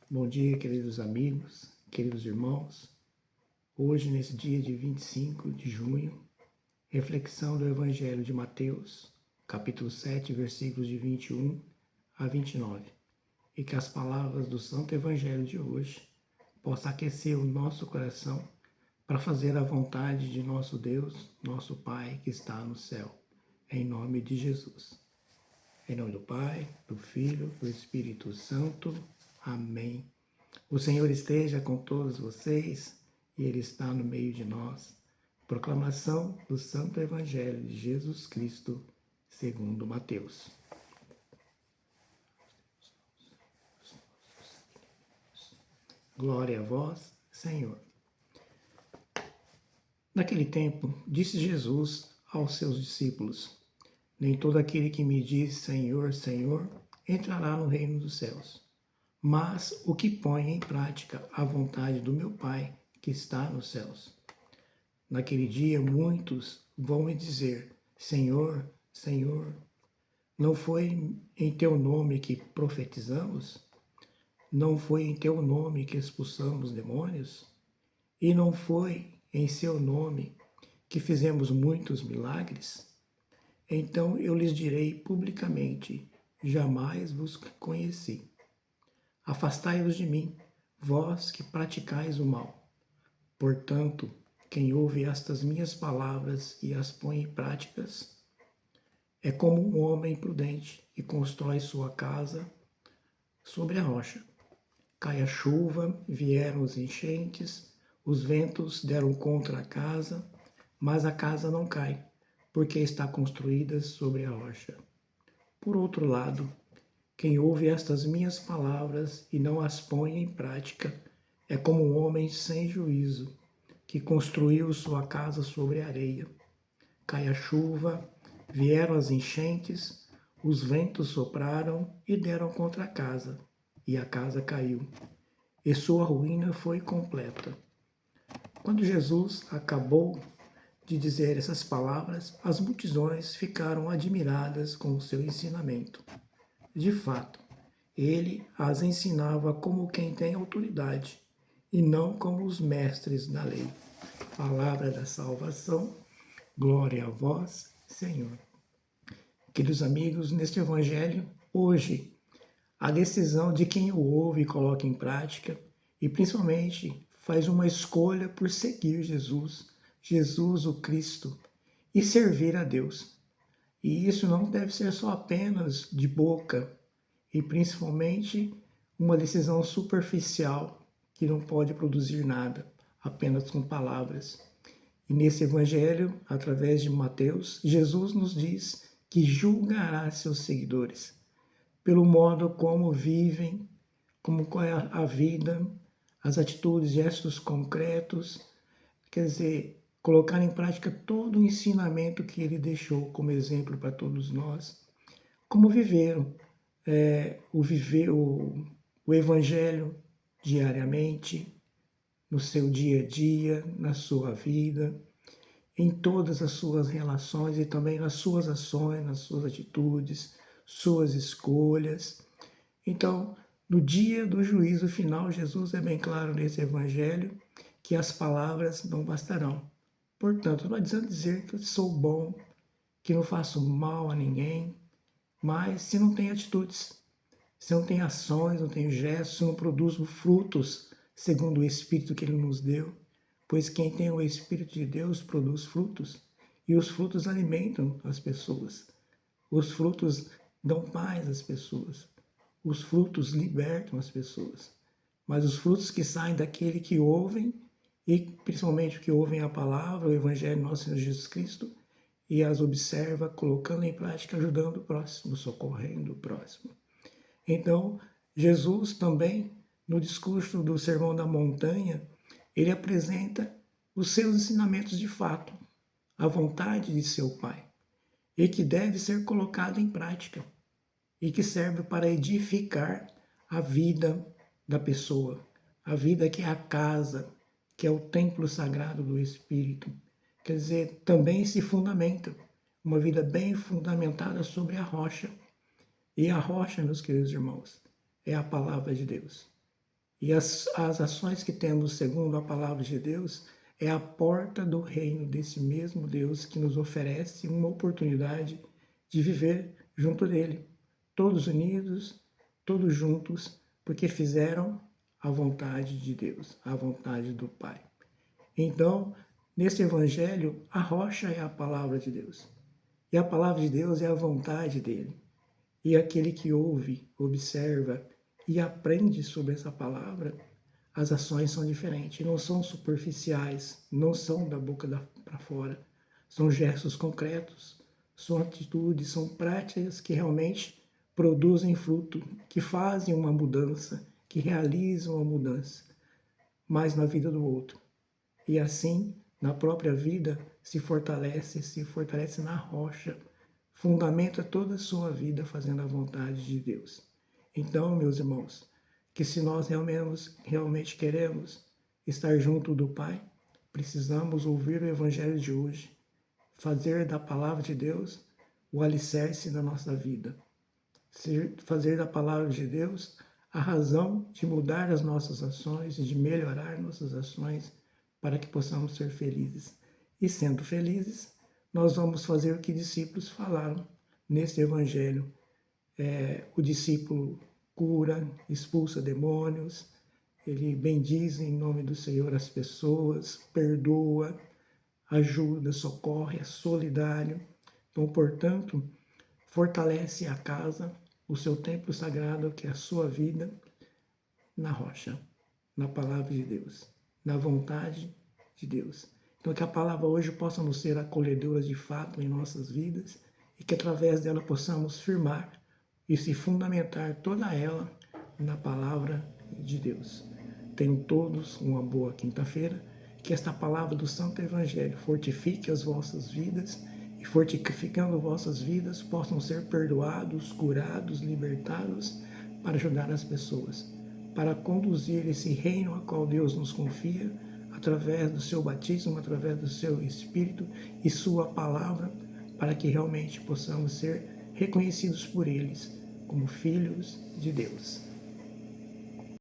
Bom dia, queridos amigos, queridos irmãos. Hoje, nesse dia de 25 de junho, reflexão do Evangelho de Mateus, capítulo 7, versículos de 21 a 29. E que as palavras do Santo Evangelho de hoje possam aquecer o nosso coração para fazer a vontade de nosso Deus, nosso Pai que está no céu. Em nome de Jesus. Em nome do Pai, do Filho, do Espírito Santo. Amém. O Senhor esteja com todos vocês e Ele está no meio de nós. Proclamação do Santo Evangelho de Jesus Cristo, segundo Mateus. Glória a vós, Senhor. Naquele tempo, disse Jesus aos seus discípulos: Nem todo aquele que me diz Senhor, Senhor, entrará no reino dos céus, mas o que põe em prática a vontade do meu Pai que está nos céus. Naquele dia muitos vão me dizer: Senhor, Senhor, não foi em teu nome que profetizamos? Não foi em teu nome que expulsamos demônios? E não foi em seu nome que fizemos muitos milagres? Então eu lhes direi publicamente: jamais vos conheci. Afastai-vos de mim, vós que praticais o mal. Portanto, quem ouve estas minhas palavras e as põe em práticas, é como um homem prudente que constrói sua casa sobre a rocha. Cai a chuva, vieram as enchentes, os ventos deram contra a casa, mas a casa não cai, porque está construída sobre a rocha. Por outro lado, quem ouve estas minhas palavras e não as põe em prática é como um homem sem juízo, que construiu sua casa sobre a areia. Cai a chuva, vieram as enchentes, os ventos sopraram e deram contra a casa, e a casa caiu, e sua ruína foi completa. Quando Jesus acabou de dizer essas palavras, as multidões ficaram admiradas com o seu ensinamento. De fato, ele as ensinava como quem tem autoridade e não como os mestres da lei. Palavra da salvação, glória a vós, Senhor. Queridos amigos, neste Evangelho, hoje, a decisão de quem o ouve e coloca em prática e principalmente faz uma escolha por seguir Jesus, Jesus o Cristo, e servir a Deus. E isso não deve ser só apenas de boca, e principalmente uma decisão superficial que não pode produzir nada, apenas com palavras. E nesse evangelho, através de Mateus, Jesus nos diz que julgará seus seguidores pelo modo como vivem, como qual é a vida, as atitudes, gestos concretos, quer dizer, colocar em prática todo o ensinamento que ele deixou como exemplo para todos nós, como viveram o Evangelho diariamente, no seu dia a dia, na sua vida, em todas as suas relações e também nas suas ações, nas suas atitudes, suas escolhas. Então, no dia do juízo final, Jesus é bem claro nesse Evangelho que as palavras não bastarão. Portanto, não adianta dizer que eu sou bom, que não faço mal a ninguém, mas se não tem atitudes, se não tem ações, não tem gestos, se não produz frutos segundo o Espírito que Ele nos deu, pois quem tem o Espírito de Deus produz frutos, e os frutos alimentam as pessoas. Os frutos dão paz às pessoas. Os frutos libertam as pessoas. Mas os frutos que saem daquele que ouvem, e principalmente que ouvem a palavra, o Evangelho do nosso Senhor Jesus Cristo, e as observa, colocando em prática, ajudando o próximo, socorrendo o próximo. Então, Jesus também, no discurso do Sermão da Montanha, ele apresenta os seus ensinamentos de fato, a vontade de seu Pai, e que deve ser colocado em prática, e que serve para edificar a vida da pessoa, a vida que é a casa, que é o templo sagrado do Espírito. Quer dizer, também se fundamenta, uma vida bem fundamentada sobre a rocha. E a rocha, meus queridos irmãos, é a palavra de Deus. E as ações que temos segundo a palavra de Deus é a porta do reino desse mesmo Deus que nos oferece uma oportunidade de viver junto dele, todos unidos, todos juntos, porque fizeram a vontade de Deus, a vontade do Pai. Então, nesse evangelho, a rocha é a palavra de Deus. E a palavra de Deus é a vontade dele. E aquele que ouve, observa e aprende sobre essa palavra, as ações são diferentes, não são superficiais, não são da boca para fora, são gestos concretos, são atitudes, são práticas que realmente produzem fruto, que fazem uma mudança, que realizam uma mudança, mas na vida do outro. E assim, na própria vida, se fortalece na rocha, fundamenta toda a sua vida fazendo a vontade de Deus. Então, meus irmãos, que se nós realmente queremos estar junto do Pai, precisamos ouvir o Evangelho de hoje, fazer da palavra de Deus o alicerce da nossa vida, fazer da palavra de Deus a razão de mudar as nossas ações e de melhorar nossas ações para que possamos ser felizes. E sendo felizes, nós vamos fazer o que discípulos falaram nesse Evangelho. O discípulo cura, expulsa demônios, ele bendiz em nome do Senhor as pessoas, perdoa, ajuda, socorre, é solidário. Então, portanto, fortalece a casa, o seu templo sagrado, que é a sua vida, na rocha, na palavra de Deus, na vontade de Deus. Então, que a palavra hoje possa nos ser acolhedora de fato em nossas vidas e que através dela possamos firmar e se fundamentar toda ela na palavra de Deus. Tenham todos uma boa quinta-feira, que esta palavra do Santo Evangelho fortifique as vossas vidas e fortificando vossas vidas possam ser perdoados, curados, libertados para ajudar as pessoas, para conduzir esse reino a qual Deus nos confia através do seu batismo, através do seu Espírito e sua palavra, para que realmente possamos ser reconhecidos por eles como filhos de Deus.